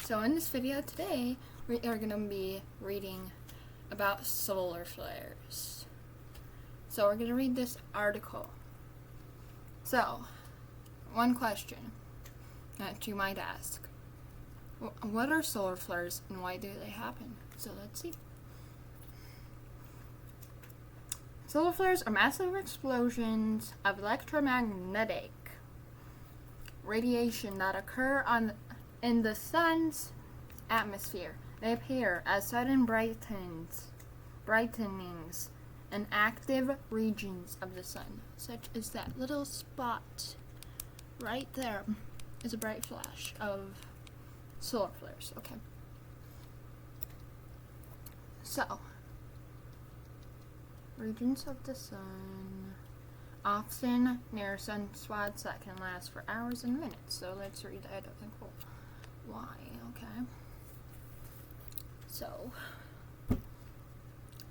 So in this video today, we are going to be reading about solar flares. So we're going to read this article. So, one question that you might ask. What are solar flares and why do they happen? So let's see. Solar flares are massive explosions of electromagnetic radiation that occur in the sun's atmosphere. They appear as sudden brightenings in active regions of the sun, such as that little spot right there is a bright flash of solar flares. Okay. So, regions of the sun, often near sunspots that can last for hours and minutes. So let's read that. Why? Okay. So,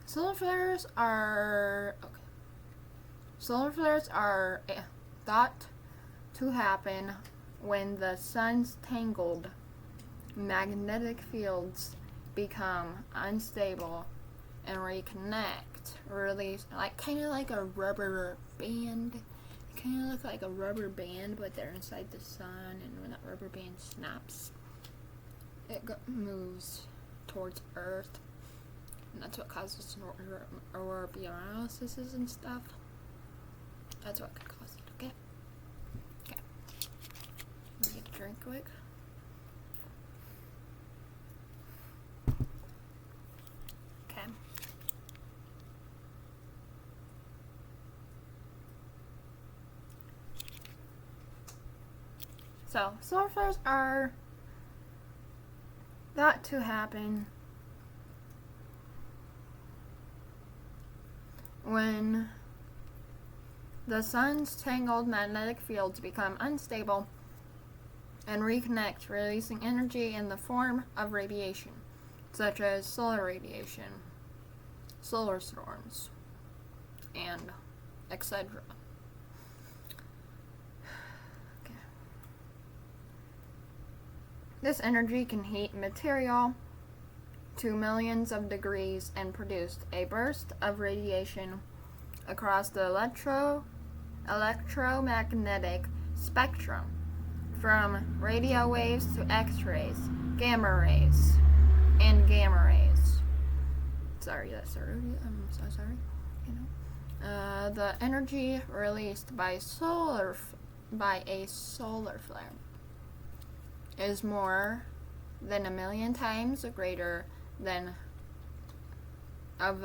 solar flares are thought to happen when the sun's tangled magnetic fields become unstable and reconnect, release, kind of like a rubber band. They kind of look like a rubber band, but they're inside the sun, and when that rubber band snaps, it moves towards Earth, and that's what causes aurora borealis and stuff. That's what could cause it. Okay. Let me get a drink quick. Okay. So, solar flares are thought to happen when the sun's tangled magnetic fields become unstable and reconnect, releasing energy in the form of radiation, such as solar radiation, solar storms, and etc. This energy can heat material to millions of degrees and produce a burst of radiation across the electromagnetic spectrum, from radio waves to X-rays, gamma rays, and gamma rays. Sorry, that started. I'm so sorry. The energy released by a solar flare is more than 1,000,000 times greater than of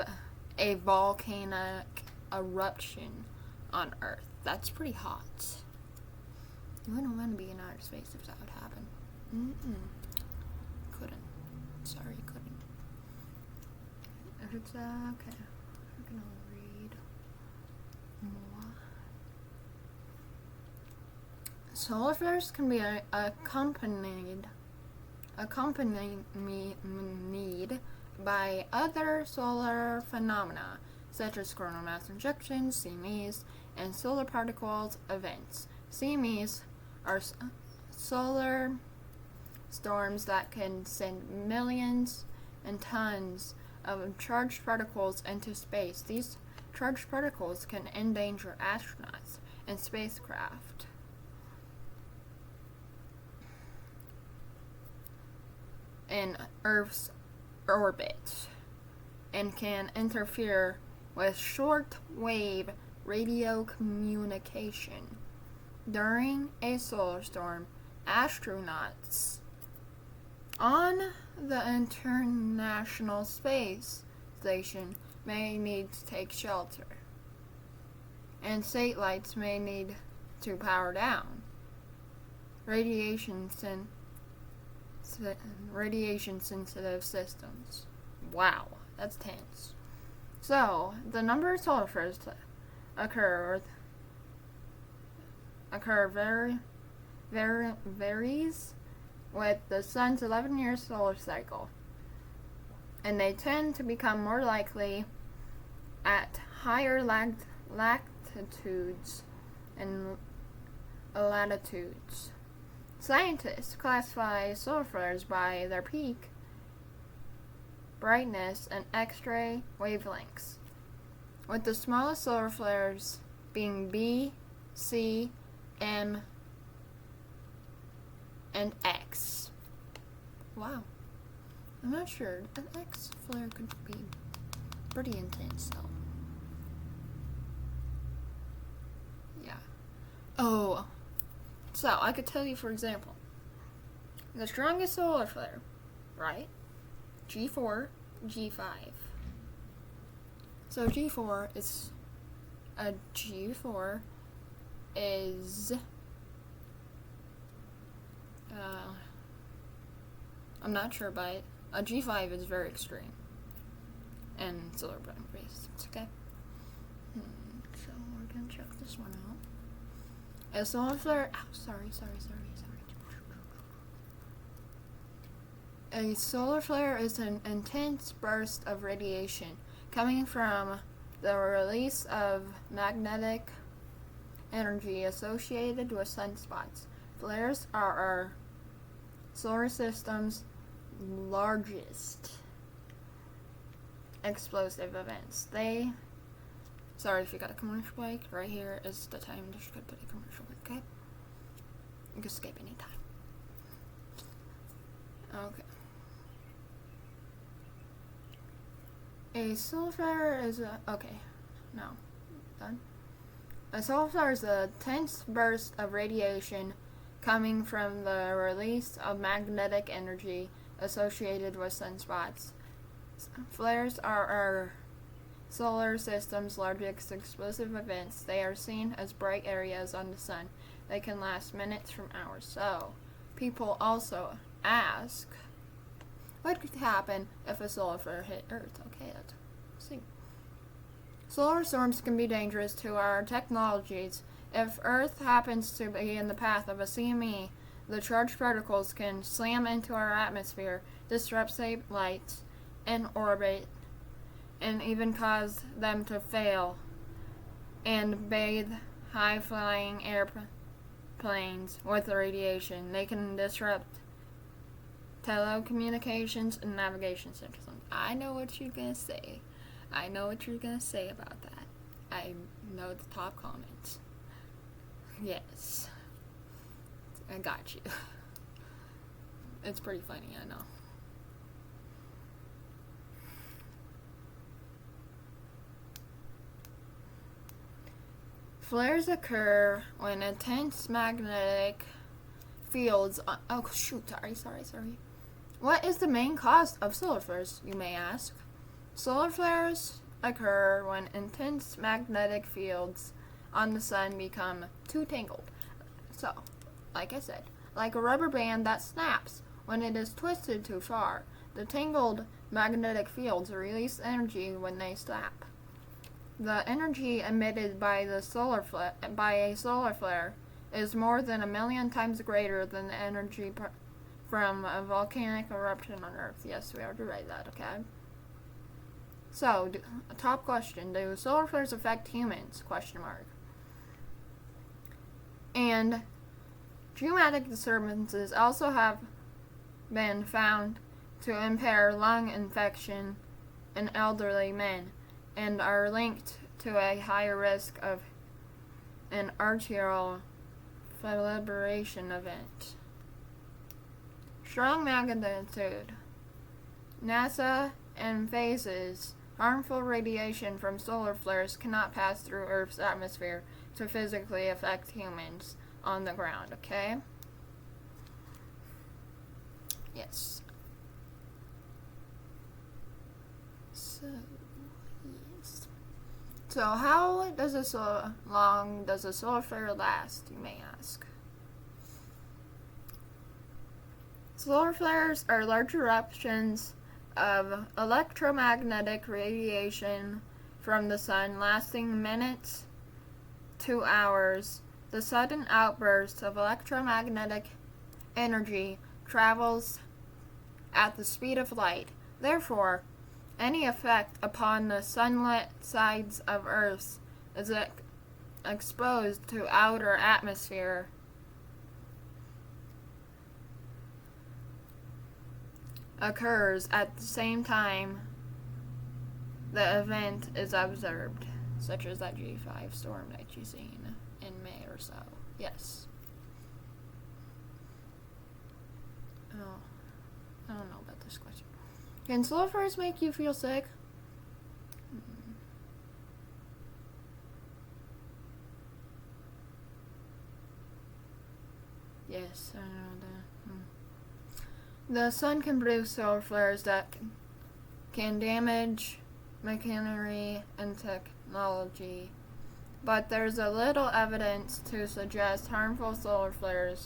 a volcanic eruption on Earth. That's pretty hot. You wouldn't want to be in outer space if that would happen. Couldn't. Sorry, couldn't. If it's okay. We're gonna read more. Solar flares can be accompanied by other solar phenomena, such as coronal mass ejections, CMEs, and solar particles events. CMEs are solar storms that can send millions and tons of charged particles into space. These charged particles can endanger astronauts and spacecraft. In Earth's orbit, and can interfere with short-wave radio communication. During a solar storm, astronauts on the International Space Station may need to take shelter, and satellites may need to power down. Radiation-sensitive systems. Wow, that's tense. So, the number of solar flares varies with the sun's 11-year solar cycle, and they tend to become more likely at higher latitudes and latitudes. Scientists classify solar flares by their peak brightness and X-ray wavelengths, with the smallest solar flares being B, C, M, and X. Wow. I'm not sure. An X flare could be pretty intense, though. Yeah. Oh. So, I could tell you, for example, the strongest solar flare, right? G4, G5. So, G4 is... A G4 is... I'm not sure, but a G5 is very extreme. And solar based. Okay? So we're gonna check this one out. A solar flare... Oh, sorry. A solar flare is an intense burst of radiation coming from the release of magnetic energy associated with sunspots. Flares are our solar system's largest explosive events. Sorry if you got a commercial break. Right here is the time to put a commercial break, okay? You can skip any time. Okay. A solar flare is done. A solar flare is a intense burst of radiation coming from the release of magnetic energy associated with sunspots. Flares are our solar system's largest explosive events. They are seen as bright areas on the sun. They can last minutes from hours. So, people also ask, what could happen if a solar flare hit Earth? Okay, let's see. Solar storms can be dangerous to our technologies. If Earth happens to be in the path of a CME, the charged particles can slam into our atmosphere, disrupt satellites in orbit, and even cause them to fail and bathe high-flying airplanes with radiation. They can disrupt telecommunications and navigation systems. I know what you're going to say. I know what you're going to say about that. I know the top comments. Yes. I got you. It's pretty funny, I know. Flares occur when intense magnetic fields... sorry. What is the main cause of solar flares, you may ask? Solar flares occur when intense magnetic fields on the sun become too tangled. So, like I said, like a rubber band that snaps when it is twisted too far. The tangled magnetic fields release energy when they snap. The energy emitted by a solar flare is more than 1 million times greater than the energy from a volcanic eruption on Earth. Yes, we already read that, okay? So, top question, do solar flares affect humans? ? And geomatic disturbances also have been found to impair lung infection in elderly men and are linked to a higher risk of an arterial fibrillation event. Strong magnitude. NASA emphasizes harmful radiation from solar flares cannot pass through Earth's atmosphere to physically affect humans on the ground, okay? Yes. So how long does a solar flare last, you may ask? Solar flares are large eruptions of electromagnetic radiation from the sun lasting minutes to hours. The sudden outburst of electromagnetic energy travels at the speed of light. Therefore, any effect upon the sunlit sides of Earth is exposed to outer atmosphere occurs at the same time the event is observed, such as that G5 storm that you've seen in May or so. Yes. Oh, I don't know about this question. Can solar flares make you feel sick? Yes, I know that. The sun can produce solar flares that can damage machinery and technology, but there's a little evidence to suggest harmful solar flare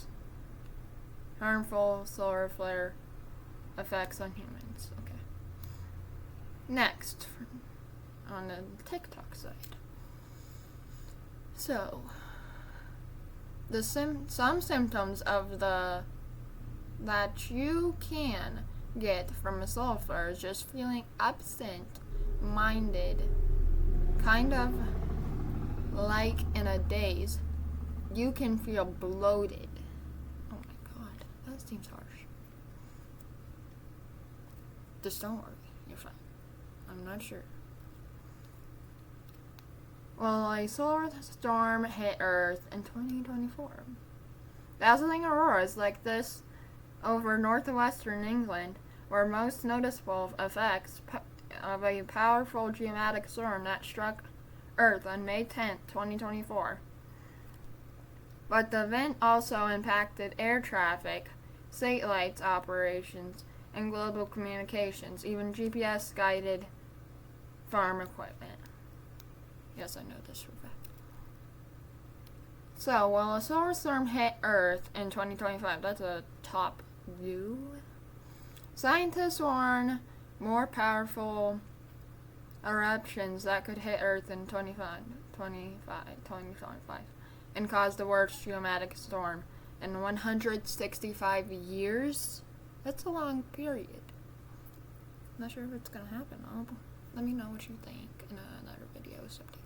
effects on humans. Okay. Next, on the TikTok side. So, some symptoms of that you can get from a solar flare is just feeling absent-minded, kind of like in a daze. You can feel bloated. Oh my god, that seems harsh. Just don't worry, you're fine. I'm not sure. Well, a solar storm hit Earth in 2024. Dazzling auroras like this over northwestern England were most noticeable effects of a powerful geomatic storm that struck Earth on May 10, 2024. But the event also impacted air traffic, satellite operations, and global communications, even GPS-guided farm equipment. Yes, I know this for a fact. So, while a solar storm hit Earth in 2025, that's a top view, scientists warn more powerful eruptions that could hit Earth in 2025 and cause the worst geomatic storm in 165 years. That's a long period. Not sure if it's gonna happen. Let me know what you think in another video someday.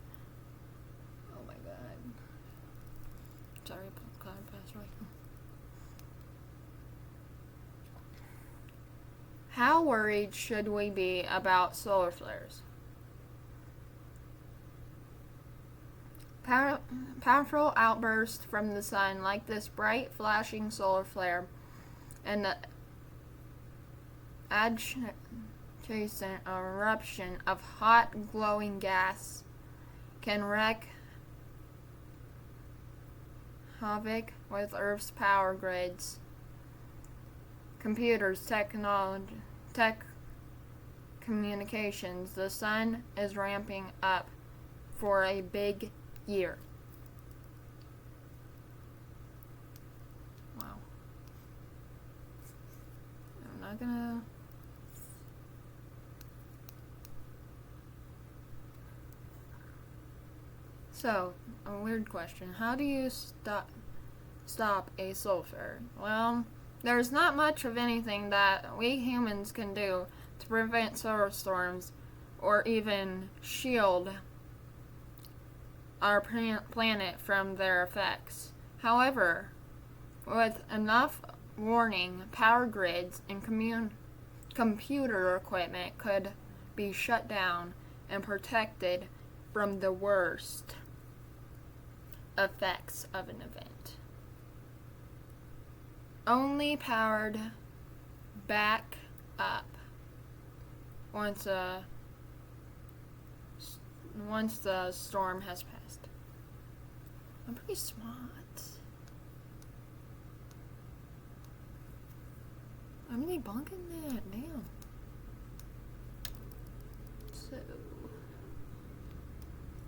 Oh my god. Sorry, cloud passed away. How worried should we be about solar flares? Powerful outbursts from the sun, like this bright flashing solar flare, and the adjacent eruption of hot glowing gas can wreak havoc with Earth's power grids, computers, communications. The sun is ramping up for a big year. Wow. I'm not gonna... So, a weird question. How do you stop a solar flare? Well, there's not much of anything that we humans can do to prevent solar storms or even shield our planet from their effects. However, with enough warning, power grids and computer equipment could be shut down and protected from the worst effects of an event. Only powered back up once the storm has passed. I'm pretty smart. I'm really bunking that. Damn. So,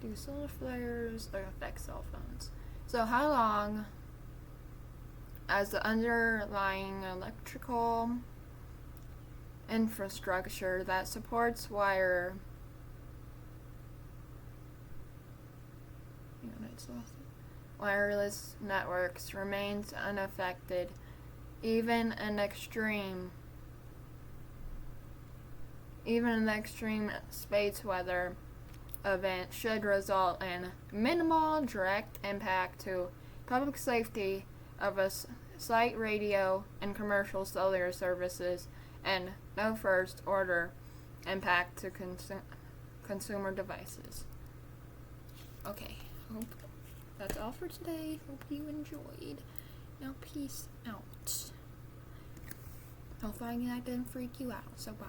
do solar flares affect cell phones? So, how long, as the underlying electrical infrastructure that supports wireless networks remains unaffected, even an extreme space weather event should result in minimal direct impact to public safety of a site radio and commercial cellular services, and no first order impact to consumer devices. Okay, hope that's all for today. Hope you enjoyed. Now peace out. Hopefully I didn't freak you out, so bye.